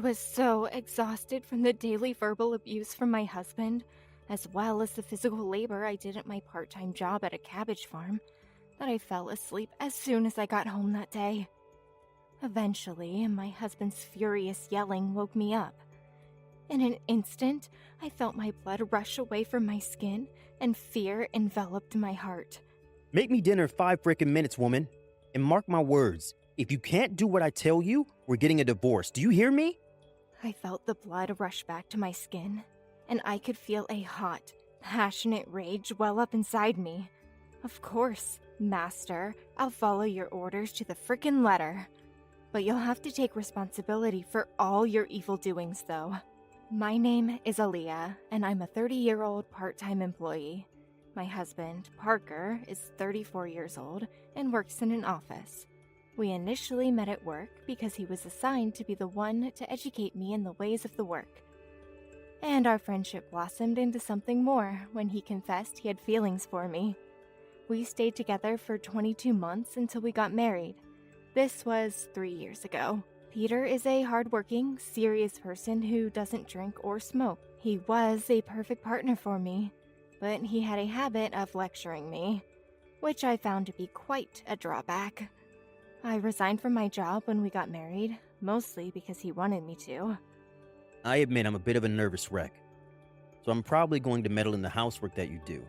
was so exhausted from the daily verbal abuse from my husband, as well as the physical labor I did at my part-time job at a cabbage farm, that I fell asleep as soon as I got home that day. Eventually, my husband's furious yelling woke me up. In an instant, I felt my blood rush away from my skin, and fear enveloped my heart. Make me dinner 5 frickin' minutes, woman. And mark my words, if you can't do what I tell you, we're getting a divorce. Do you hear me? I felt the blood rush back to my skin, and I could feel a hot, passionate rage well up inside me. Of course, master, I'll follow your orders to the frickin' letter. But you'll have to take responsibility for all your evil doings, though. My name is Aaliyah, and I'm a 30-year-old part-time employee. My husband, Parker, is 34 years old and works in an office. We initially met at work because he was assigned to be the one to educate me in the ways of the work. And our friendship blossomed into something more when he confessed he had feelings for me. We stayed together for 22 months until we got married. This was 3 years ago. Peter is a hardworking, serious person who doesn't drink or smoke. He was a perfect partner for me, but he had a habit of lecturing me, which I found to be quite a drawback. I resigned from my job when we got married, mostly because he wanted me to. I admit I'm a bit of a nervous wreck, so I'm probably going to meddle in the housework that you do.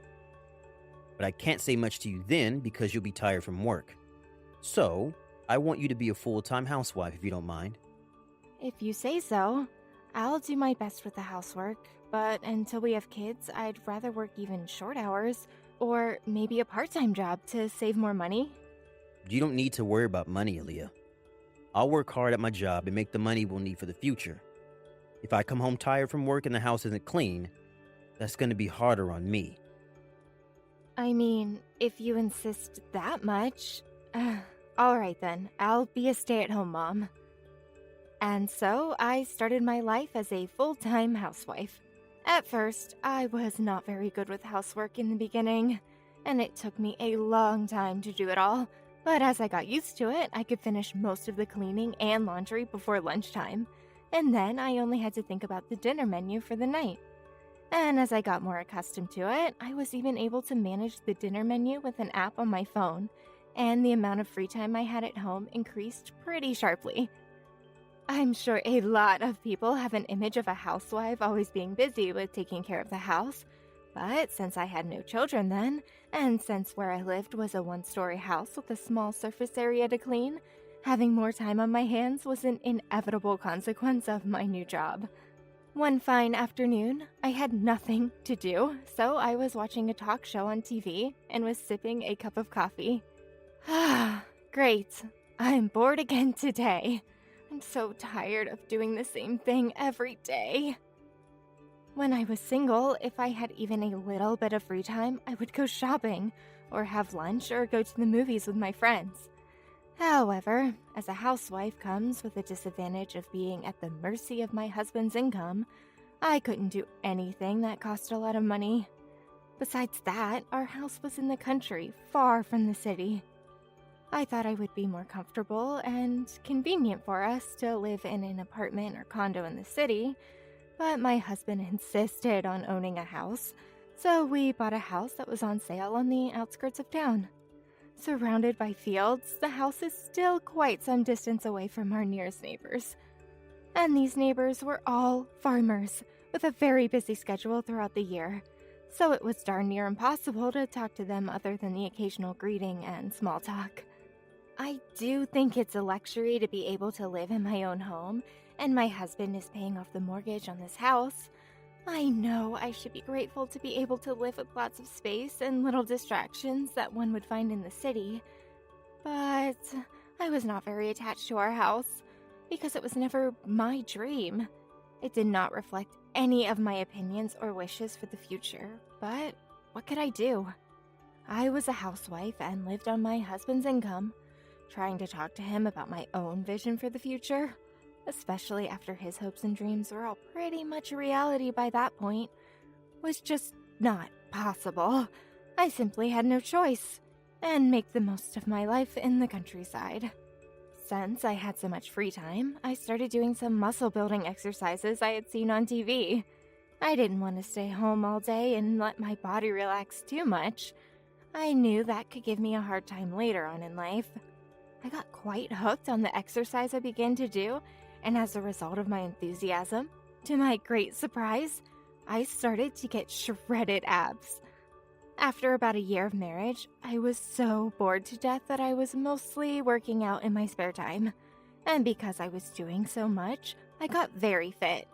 But I can't say much to you then because you'll be tired from work. So, I want you to be a full-time housewife if you don't mind. If you say so, I'll do my best with the housework, but until we have kids, I'd rather work even short hours, or maybe a part-time job to save more money. You don't need to worry about money, Aaliyah. I'll work hard at my job and make the money we'll need for the future. If I come home tired from work and the house isn't clean, that's going to be harder on me. I mean, if you insist that much... Alright then, I'll be a stay-at-home mom. And so, I started my life as a full-time housewife. At first, I was not very good with housework in the beginning, and it took me a long time to do it all. But as I got used to it, I could finish most of the cleaning and laundry before lunchtime, and then I only had to think about the dinner menu for the night. And as I got more accustomed to it, I was even able to manage the dinner menu with an app on my phone, and the amount of free time I had at home increased pretty sharply. I'm sure a lot of people have an image of a housewife always being busy with taking care of the house, but since I had no children then, and since where I lived was a one-story house with a small surface area to clean, having more time on my hands was an inevitable consequence of my new job. One fine afternoon, I had nothing to do, so I was watching a talk show on TV and was sipping a cup of coffee. Great. I'm bored again today. I'm so tired of doing the same thing every day. When I was single, if I had even a little bit of free time, I would go shopping, or have lunch, or go to the movies with my friends. However, as a housewife comes with the disadvantage of being at the mercy of my husband's income, I couldn't do anything that cost a lot of money. Besides that, our house was in the country, far from the city. I thought I would be more comfortable and convenient for us to live in an apartment or condo in the city, but my husband insisted on owning a house, so we bought a house that was on sale on the outskirts of town. Surrounded by fields, the house is still quite some distance away from our nearest neighbors. And these neighbors were all farmers, with a very busy schedule throughout the year, so it was darn near impossible to talk to them other than the occasional greeting and small talk. I do think it's a luxury to be able to live in my own home, and my husband is paying off the mortgage on this house. I know I should be grateful to be able to live with lots of space and little distractions that one would find in the city. But I was not very attached to our house, because it was never my dream. It did not reflect any of my opinions or wishes for the future, but what could I do? I was a housewife and lived on my husband's income. Trying to talk to him about my own vision for the future, especially after his hopes and dreams were all pretty much a reality by that point, was just not possible. I simply had no choice, and make the most of my life in the countryside. Since I had so much free time, I started doing some muscle building exercises I had seen on TV. I didn't want to stay home all day and let my body relax too much. I knew that could give me a hard time later on in life. I got quite hooked on the exercise I began to do, and as a result of my enthusiasm, to my great surprise, I started to get shredded abs. After about a year of marriage, I was so bored to death that I was mostly working out in my spare time. And because I was doing so much, I got very fit.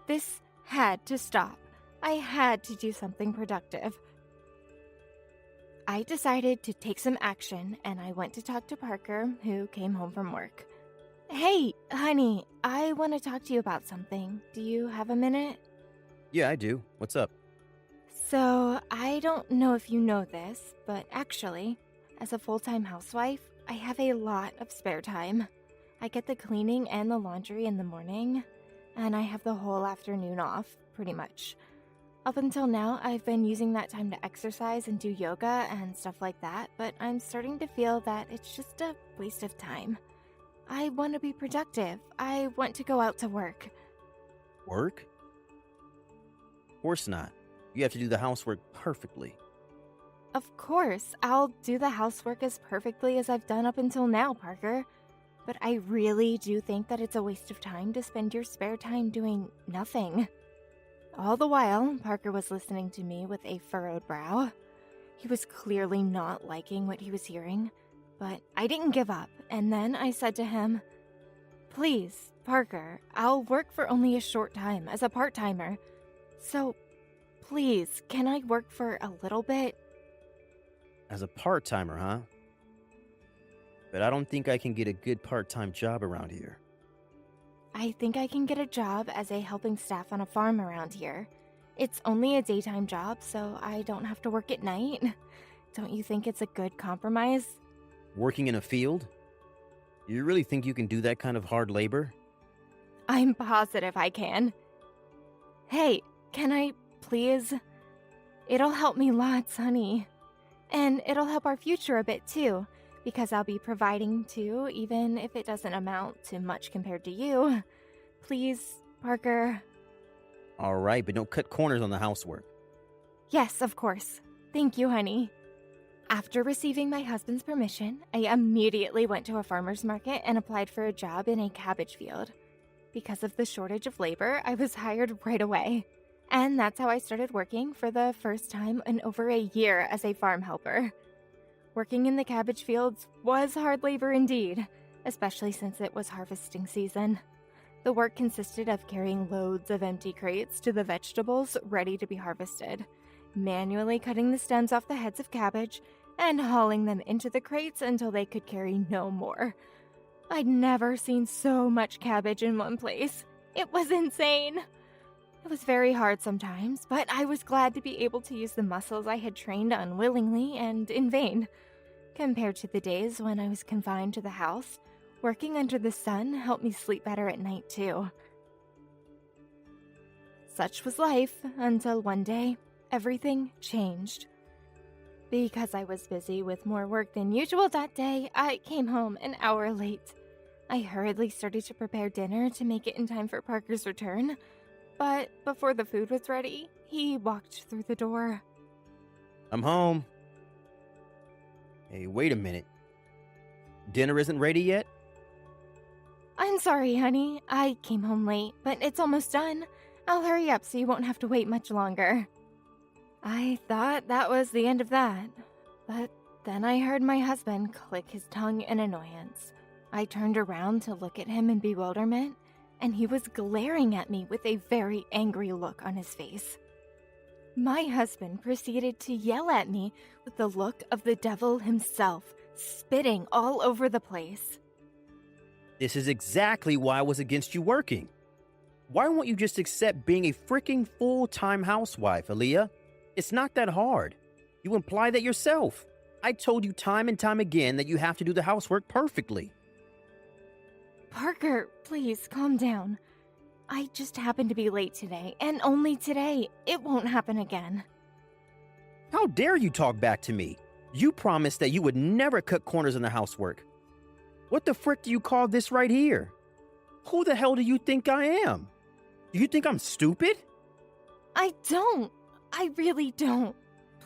This had to stop. I had to do something productive. I decided to take some action, and I went to talk to Parker, who came home from work. Hey, honey, I want to talk to you about something. Do you have a minute? Yeah, I do. What's up? So, I don't know if you know this, but actually, as a full-time housewife, I have a lot of spare time. I get the cleaning and the laundry in the morning, and I have the whole afternoon off, pretty much. Up until now, I've been using that time to exercise and do yoga and stuff like that, but I'm starting to feel that it's just a waste of time. I want to be productive. I want to go out to work. Work? Of course not. You have to do the housework perfectly. Of course, I'll do the housework as perfectly as I've done up until now, Parker. But I really do think that it's a waste of time to spend your spare time doing nothing. All the while, Parker was listening to me with a furrowed brow. He was clearly not liking what he was hearing, but I didn't give up, and then I said to him, "Please, Parker, I'll work for only a short time as a part-timer. So, please, can I work for a little bit?" As a part-timer, huh? But I don't think I can get a good part-time job around here. I think I can get a job as a helping staff on a farm around here. It's only a daytime job, so I don't have to work at night. Don't you think it's a good compromise? Working in a field? You really think you can do that kind of hard labor? I'm positive I can. Hey, can I, please? It'll help me lots, honey. And it'll help our future a bit, too, because I'll be providing, too, even if it doesn't amount to much compared to you. Please, Parker. All right, but don't cut corners on the housework. Yes, of course. Thank you, honey. After receiving my husband's permission, I immediately went to a farmer's market and applied for a job in a cabbage field. Because of the shortage of labor, I was hired right away. And that's how I started working for the first time in over a year as a farm helper. Working in the cabbage fields was hard labor indeed, especially since it was harvesting season. The work consisted of carrying loads of empty crates to the vegetables ready to be harvested, manually cutting the stems off the heads of cabbage, and hauling them into the crates until they could carry no more. I'd never seen so much cabbage in one place. It was insane. It was very hard sometimes, but I was glad to be able to use the muscles I had trained unwillingly and in vain. Compared to the days when I was confined to the house, working under the sun helped me sleep better at night too. Such was life until one day, everything changed. Because I was busy with more work than usual that day, I came home an hour late. I hurriedly started to prepare dinner to make it in time for Parker's return, but before the food was ready, he walked through the door. I'm home. Hey, wait a minute. Dinner isn't ready yet? I'm sorry, honey. I came home late, but it's almost done. I'll hurry up so you won't have to wait much longer. I thought that was the end of that, but then I heard my husband click his tongue in annoyance. I turned around to look at him in bewilderment, and he was glaring at me with a very angry look on his face. My husband proceeded to yell at me with the look of the devil himself, spitting all over the place. This is exactly why I was against you working. Why won't you just accept being a freaking full-time housewife, Aaliyah? It's not that hard. You imply that yourself. I told you time and time again that you have to do the housework perfectly. Parker, please calm down. I just happened to be late today, and only today. It won't happen again. How dare you talk back to me? You promised that you would never cut corners in the housework. What the frick do you call this right here? Who the hell do you think I am? Do you think I'm stupid? I don't. I really don't.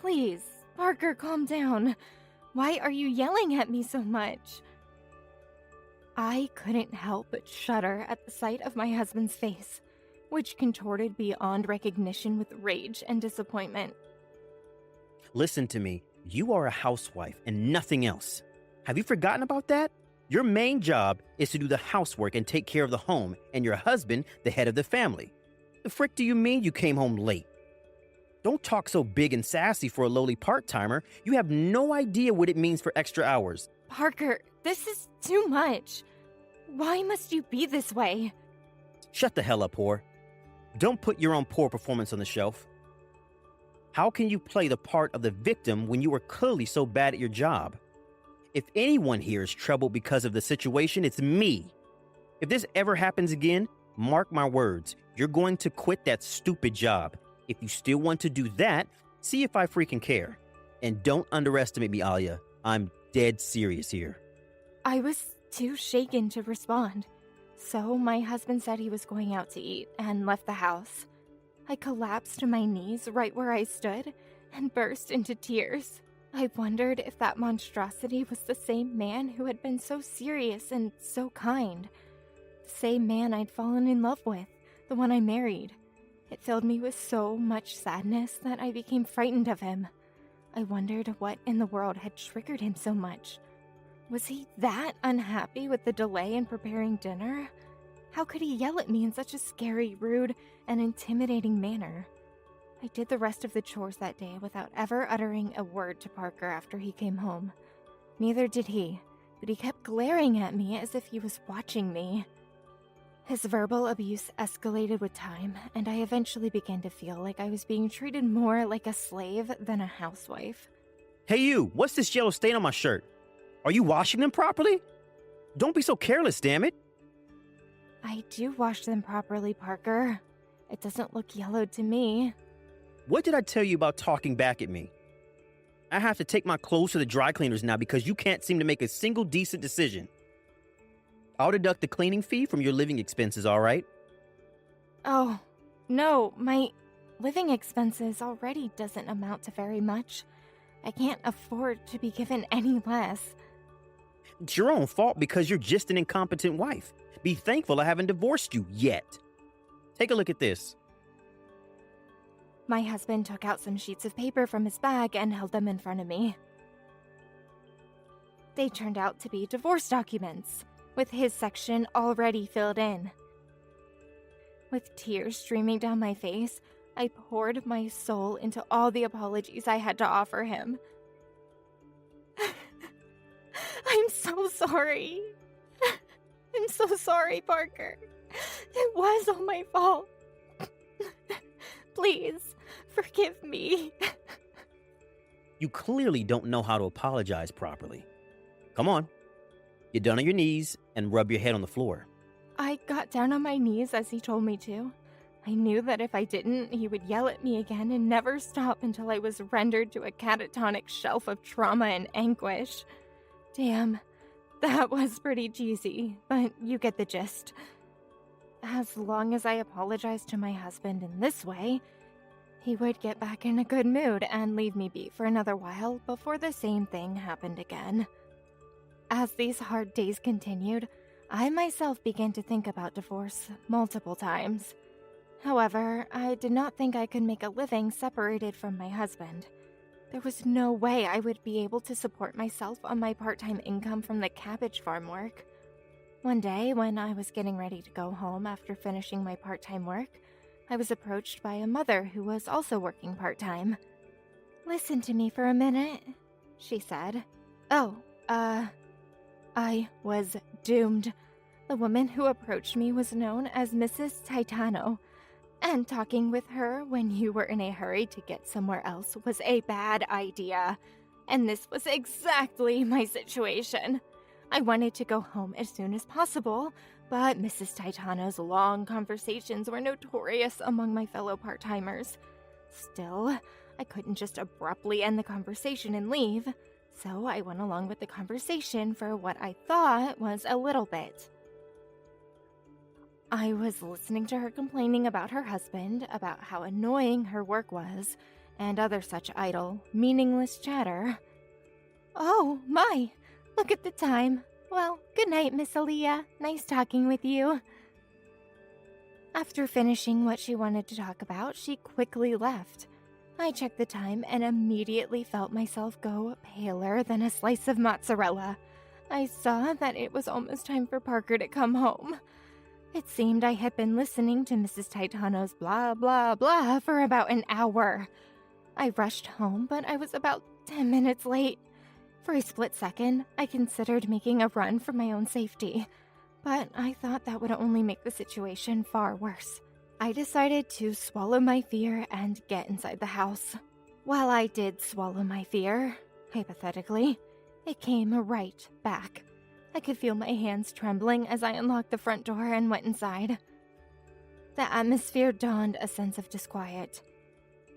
Please, Parker, calm down. Why are you yelling at me so much? I couldn't help but shudder at the sight of my husband's face, which contorted beyond recognition with rage and disappointment. Listen to me. You are a housewife and nothing else. Have you forgotten about that? Your main job is to do the housework and take care of the home, and your husband, the head of the family. The frick do you mean you came home late? Don't talk so big and sassy for a lowly part-timer. You have no idea what it means for extra hours. Parker, this is too much. Why must you be this way? Shut the hell up, whore. Don't put your own poor performance on the shelf. How can you play the part of the victim when you are clearly so bad at your job? If anyone here is troubled because of the situation, it's me. If this ever happens again, mark my words, you're going to quit that stupid job. If you still want to do that, see if I freaking care. And don't underestimate me, Alia. I'm dead serious here. I was too shaken to respond. So my husband said he was going out to eat and left the house. I collapsed to my knees right where I stood and burst into tears. I wondered if that monstrosity was the same man who had been so serious and so kind. The same man I'd fallen in love with, the one I married. It filled me with so much sadness that I became frightened of him. I wondered what in the world had triggered him so much. Was he that unhappy with the delay in preparing dinner? How could he yell at me in such a scary, rude, and intimidating manner? I did the rest of the chores that day without ever uttering a word to Parker after he came home. Neither did he, but he kept glaring at me as if he was watching me. His verbal abuse escalated with time, and I eventually began to feel like I was being treated more like a slave than a housewife. Hey you, what's this yellow stain on my shirt? Are you washing them properly? Don't be so careless, damn it. I do wash them properly, Parker. It doesn't look yellowed to me. What did I tell you about talking back at me? I have to take my clothes to the dry cleaners now because you can't seem to make a single decent decision. I'll deduct the cleaning fee from your living expenses, all right? Oh, no, my living expenses already doesn't amount to very much. I can't afford to be given any less. It's your own fault because you're just an incompetent wife. Be thankful I haven't divorced you yet. Take a look at this. My husband took out some sheets of paper from his bag and held them in front of me. They turned out to be divorce documents, with his section already filled in. With tears streaming down my face, I poured my soul into all the apologies I had to offer him. I'm so sorry. I'm so sorry, Parker. It was all my fault. Please, forgive me. You clearly don't know how to apologize properly. Come on. Get down on your knees and rub your head on the floor. I got down on my knees as he told me to. I knew that if I didn't, he would yell at me again and never stop until I was rendered to a catatonic shelf of trauma and anguish. Damn, that was pretty cheesy, but you get the gist. As long as I apologized to my husband in this way, he would get back in a good mood and leave me be for another while before the same thing happened again. As these hard days continued, I myself began to think about divorce multiple times. However, I did not think I could make a living separated from my husband. There was no way I would be able to support myself on my part-time income from the cabbage farm work. One day, when I was getting ready to go home after finishing my part-time work, I was approached by a mother who was also working part-time. "Listen to me for a minute," she said. I was doomed. The woman who approached me was known as Mrs. Titano, and talking with her when you were in a hurry to get somewhere else was a bad idea. And this was exactly my situation. I wanted to go home as soon as possible, but Mrs. Titano's long conversations were notorious among my fellow part-timers. Still, I couldn't just abruptly end the conversation and leave. So I went along with the conversation for what I thought was a little bit. I was listening to her complaining about her husband, about how annoying her work was, and other such idle, meaningless chatter. Oh, my! Look at the time. Well, good night, Miss Aaliyah. Nice talking with you. After finishing what she wanted to talk about, she quickly left. I checked the time and immediately felt myself go paler than a slice of mozzarella. I saw that it was almost time for Parker to come home. It seemed I had been listening to Mrs. Titano's blah blah blah for about an hour. I rushed home, but I was about 10 minutes late. For a split second, I considered making a run for my own safety, but I thought that would only make the situation far worse. I decided to swallow my fear and get inside the house. While I did swallow my fear, hypothetically, it came right back. I could feel my hands trembling as I unlocked the front door and went inside. The atmosphere dawned a sense of disquiet,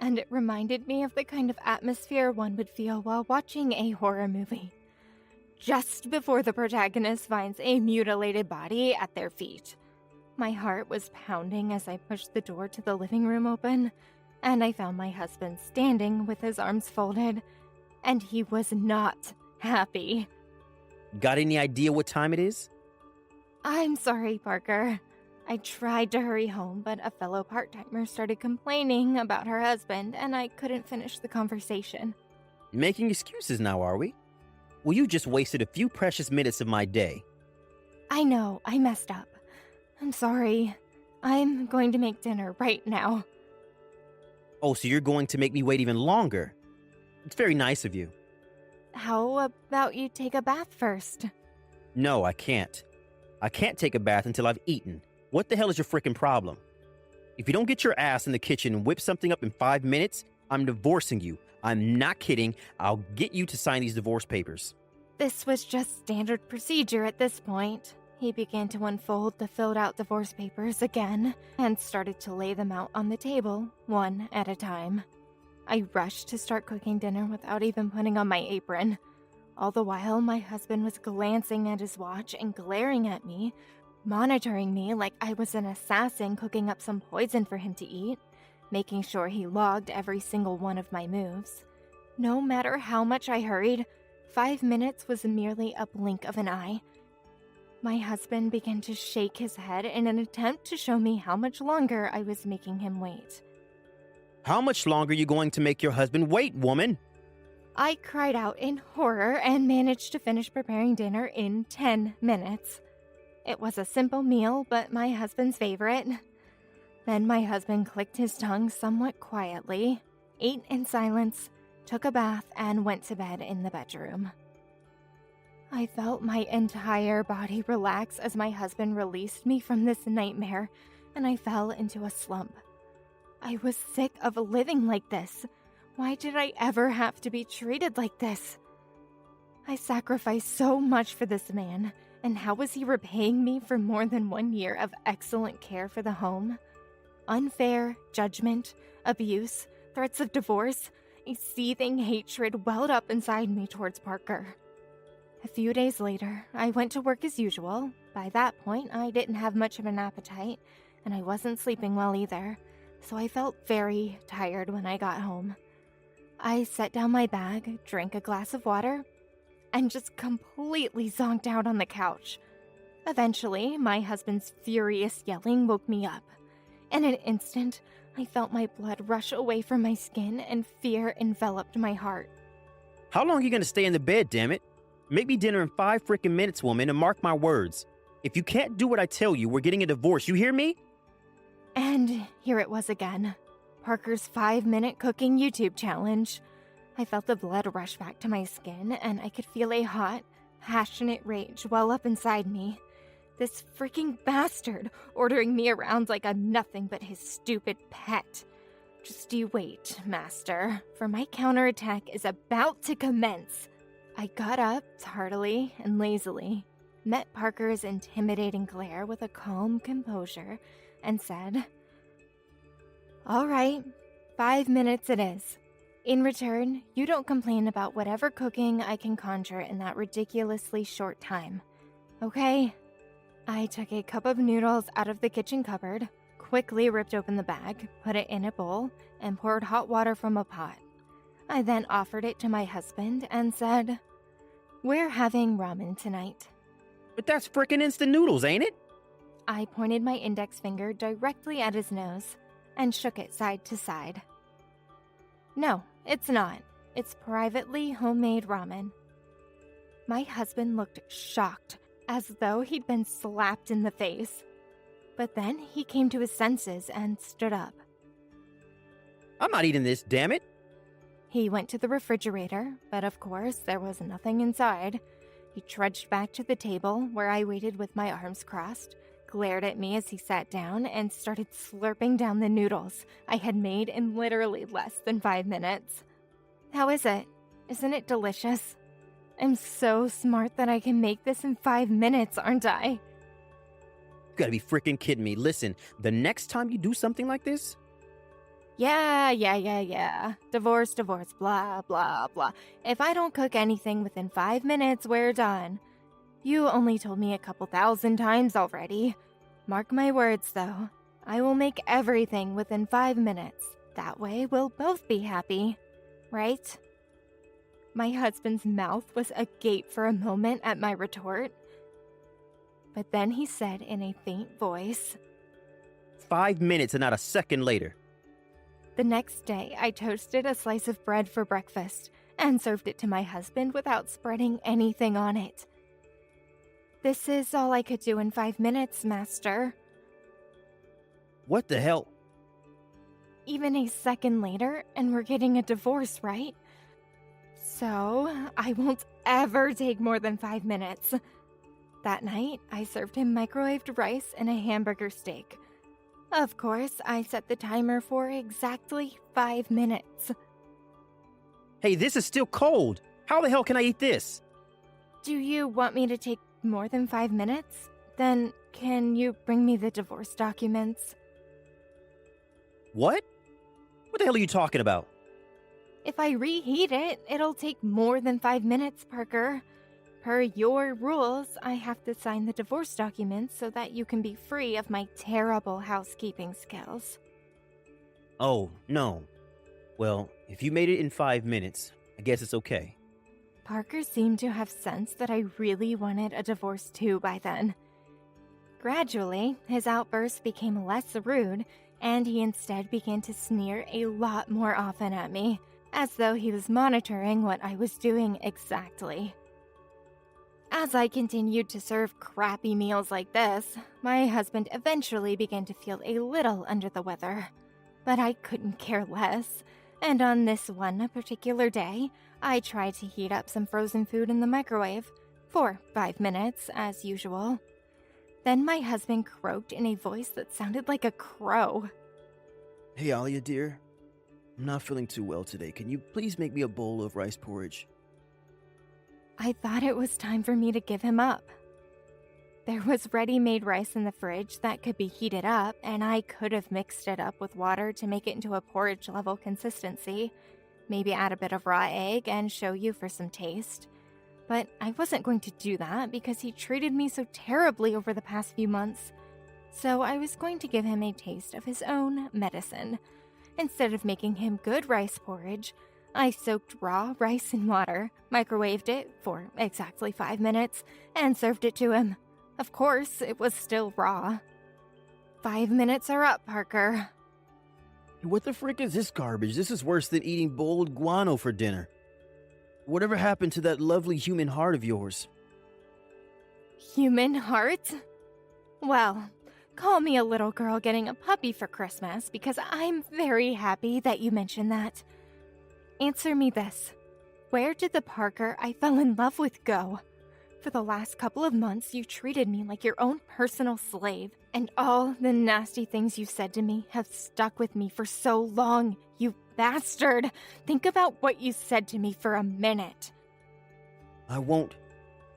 and it reminded me of the kind of atmosphere one would feel while watching a horror movie. Just before the protagonist finds a mutilated body at their feet. My heart was pounding as I pushed the door to the living room open, and I found my husband standing with his arms folded, and he was not happy. Got any idea what time it is? I'm sorry, Parker. I tried to hurry home, but a fellow part-timer started complaining about her husband, and I couldn't finish the conversation. Making excuses now, are we? Well, you just wasted a few precious minutes of my day. I know, I messed up. I'm sorry. I'm going to make dinner right now. Oh, so you're going to make me wait even longer? It's very nice of you. How about you take a bath first? No, I can't. I can't take a bath until I've eaten. What the hell is your frickin' problem? If you don't get your ass in the kitchen and whip something up in 5 minutes, I'm divorcing you. I'm not kidding. I'll get you to sign these divorce papers. This was just standard procedure at this point. He began to unfold the filled-out divorce papers again and started to lay them out on the table, one at a time. I rushed to start cooking dinner without even putting on my apron. All the while, my husband was glancing at his watch and glaring at me, monitoring me like I was an assassin cooking up some poison for him to eat, making sure he logged every single one of my moves. No matter how much I hurried, 5 minutes was merely a blink of an eye. My husband began to shake his head in an attempt to show me how much longer I was making him wait. How much longer are you going to make your husband wait, woman? I cried out in horror and managed to finish preparing dinner in 10 minutes. It was a simple meal, but my husband's favorite. Then my husband clicked his tongue somewhat quietly, ate in silence, took a bath, and went to bed in the bedroom. I felt my entire body relax as my husband released me from this nightmare, and I fell into a slump. I was sick of living like this. Why did I ever have to be treated like this? I sacrificed so much for this man, and how was he repaying me for more than 1 year of excellent care for the home? Unfair, judgment, abuse, threats of divorce, a seething hatred welled up inside me towards Parker. A few days later, I went to work as usual. By that point, I didn't have much of an appetite, and I wasn't sleeping well either, so I felt very tired when I got home. I set down my bag, drank a glass of water, and just completely zonked out on the couch. Eventually, my husband's furious yelling woke me up. In an instant, I felt my blood rush away from my skin and fear enveloped my heart. How long are you going to stay in the bed, damn it? Make me dinner in 5 frickin' minutes, woman, and mark my words. If you can't do what I tell you, we're getting a divorce. You hear me? And here it was again. Parker's 5-minute cooking YouTube challenge. I felt the blood rush back to my skin, and I could feel a hot, passionate rage well up inside me. This freaking bastard ordering me around like I'm nothing but his stupid pet. Just you wait, master, for my counterattack is about to commence. I got up tardily and lazily, met Parker's intimidating glare with a calm composure, and said, "All right, 5 minutes it is. In return, you don't complain about whatever cooking I can conjure in that ridiculously short time. Okay? I took a cup of noodles out of the kitchen cupboard, quickly ripped open the bag, put it in a bowl, and poured hot water from a pot. I then offered it to my husband and said, "We're having ramen tonight." But that's frickin' instant noodles, ain't it? I pointed my index finger directly at his nose and shook it side to side. "No, it's not. It's privately homemade ramen." My husband looked shocked, as though he'd been slapped in the face. But then he came to his senses and stood up. I'm not eating this, damn it. He went to the refrigerator, but of course there was nothing inside. He trudged back to the table where I waited with my arms crossed, glared at me as he sat down, and started slurping down the noodles I had made in literally less than 5 minutes. "How is it? Isn't it delicious? I'm so smart that I can make this in 5 minutes, aren't I?" You gotta be frickin' kidding me. Listen, the next time you do something like this, Yeah. Divorce, blah, blah, blah. If I don't cook anything within 5 minutes, we're done. You only told me a couple thousand times already. Mark my words, though. I will make everything within 5 minutes. That way, we'll both be happy. Right? My husband's mouth was agape for a moment at my retort. But then he said in a faint voice, 5 minutes and not a second later. The next day, I toasted a slice of bread for breakfast and served it to my husband without spreading anything on it. "This is all I could do in 5 minutes, master." What the hell? Even a second later, and we're getting a divorce, right? So, I won't ever take more than 5 minutes. That night, I served him microwaved rice and a hamburger steak. Of course, I set the timer for exactly 5 minutes. Hey, this is still cold. How the hell can I eat this? Do you want me to take more than 5 minutes? Then can you bring me the divorce documents? What? What the hell are you talking about? If I reheat it, it'll take more than 5 minutes, Parker. Per your rules, I have to sign the divorce documents so that you can be free of my terrible housekeeping skills. Oh, no. Well, if you made it in 5 minutes, I guess it's okay. Parker seemed to have sensed that I really wanted a divorce too by then. Gradually, his outbursts became less rude, and he instead began to sneer a lot more often at me, as though he was monitoring what I was doing exactly. As I continued to serve crappy meals like this, my husband eventually began to feel a little under the weather. But I couldn't care less, and on this one particular day, I tried to heat up some frozen food in the microwave, for 5 minutes, as usual. Then my husband croaked in a voice that sounded like a crow. Hey, Alia, dear. I'm not feeling too well today. Can you please make me a bowl of rice porridge? I thought it was time for me to give him up. There was ready-made rice in the fridge that could be heated up, and I could have mixed it up with water to make it into a porridge-level consistency, maybe add a bit of raw egg and show you for some taste. But I wasn't going to do that because he treated me so terribly over the past few months. So I was going to give him a taste of his own medicine. Instead of making him good rice porridge, I soaked raw rice in water, microwaved it for exactly 5 minutes, and served it to him. Of course, it was still raw. 5 minutes are up, Parker. What the frick is this garbage? This is worse than eating boiled guano for dinner. Whatever happened to that lovely human heart of yours? Human heart? Well, call me a little girl getting a puppy for Christmas because I'm very happy that you mentioned that. Answer me this. Where did the Parker I fell in love with go? For the last couple of months, you treated me like your own personal slave, and all the nasty things you said to me have stuck with me for so long, you bastard! Think about what you said to me for a minute. I won't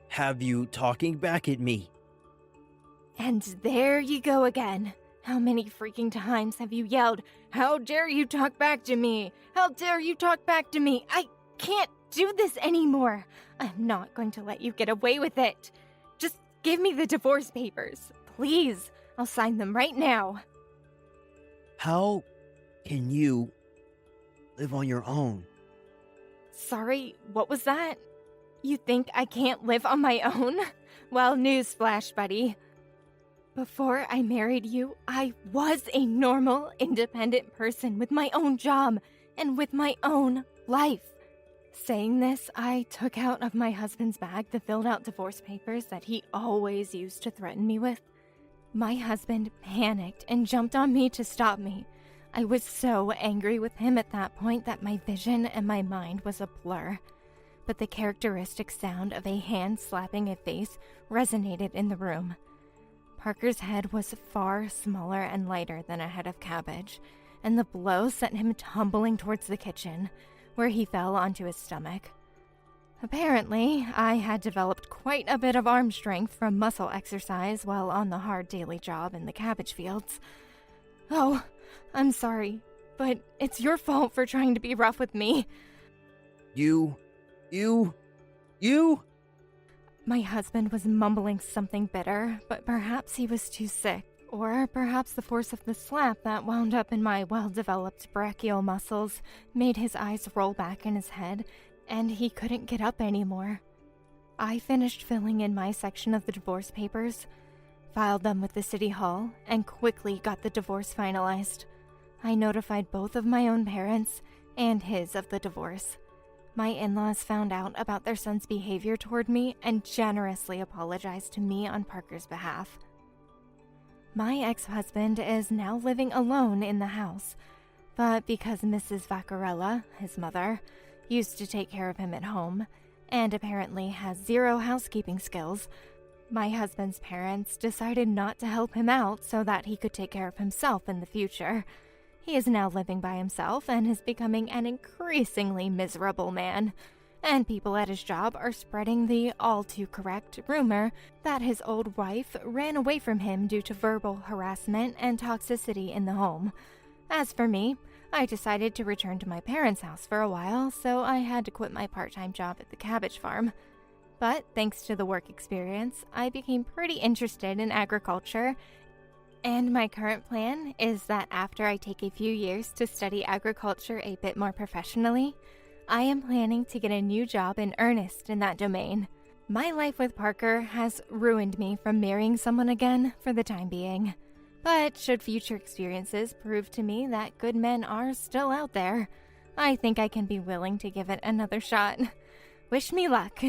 have you talking back at me. And there you go again. How many freaking times have you yelled, "How dare you talk back to me? How dare you talk back to me?" I can't do this anymore. I'm not going to let you get away with it. Just give me the divorce papers, please. I'll sign them right now. How can you live on your own? Sorry, what was that? You think I can't live on my own? Well, newsflash, buddy. Before I married you, I was a normal, independent person with my own job and with my own life. Saying this, I took out of my husband's bag the filled out divorce papers that he always used to threaten me with. My husband panicked and jumped on me to stop me. I was so angry with him at that point that my vision and my mind was a blur. But the characteristic sound of a hand slapping a face resonated in the room. Parker's head was far smaller and lighter than a head of cabbage, and the blow sent him tumbling towards the kitchen, where he fell onto his stomach. Apparently, I had developed quite a bit of arm strength from muscle exercise while on the hard daily job in the cabbage fields. Oh, I'm sorry, but it's your fault for trying to be rough with me. You... My husband was mumbling something bitter, but perhaps he was too sick, or perhaps the force of the slap that wound up in my well-developed brachial muscles made his eyes roll back in his head, and he couldn't get up anymore. I finished filling in my section of the divorce papers, filed them with the city hall, and quickly got the divorce finalized. I notified both of my own parents and his of the divorce. My in-laws found out about their son's behavior toward me and generously apologized to me on Parker's behalf. My ex-husband is now living alone in the house, but because Mrs. Vaccarella, his mother, used to take care of him at home, and apparently has zero housekeeping skills, my husband's parents decided not to help him out so that he could take care of himself in the future. He is now living by himself and is becoming an increasingly miserable man, and people at his job are spreading the all-too-correct rumor that his old wife ran away from him due to verbal harassment and toxicity in the home. As for me, I decided to return to my parents' house for a while, so I had to quit my part-time job at the cabbage farm. But thanks to the work experience, I became pretty interested in agriculture, and my current plan is that after I take a few years to study agriculture a bit more professionally, I am planning to get a new job in earnest in that domain. My life with Parker has ruined me from marrying someone again for the time being. But should future experiences prove to me that good men are still out there, I think I can be willing to give it another shot. Wish me luck.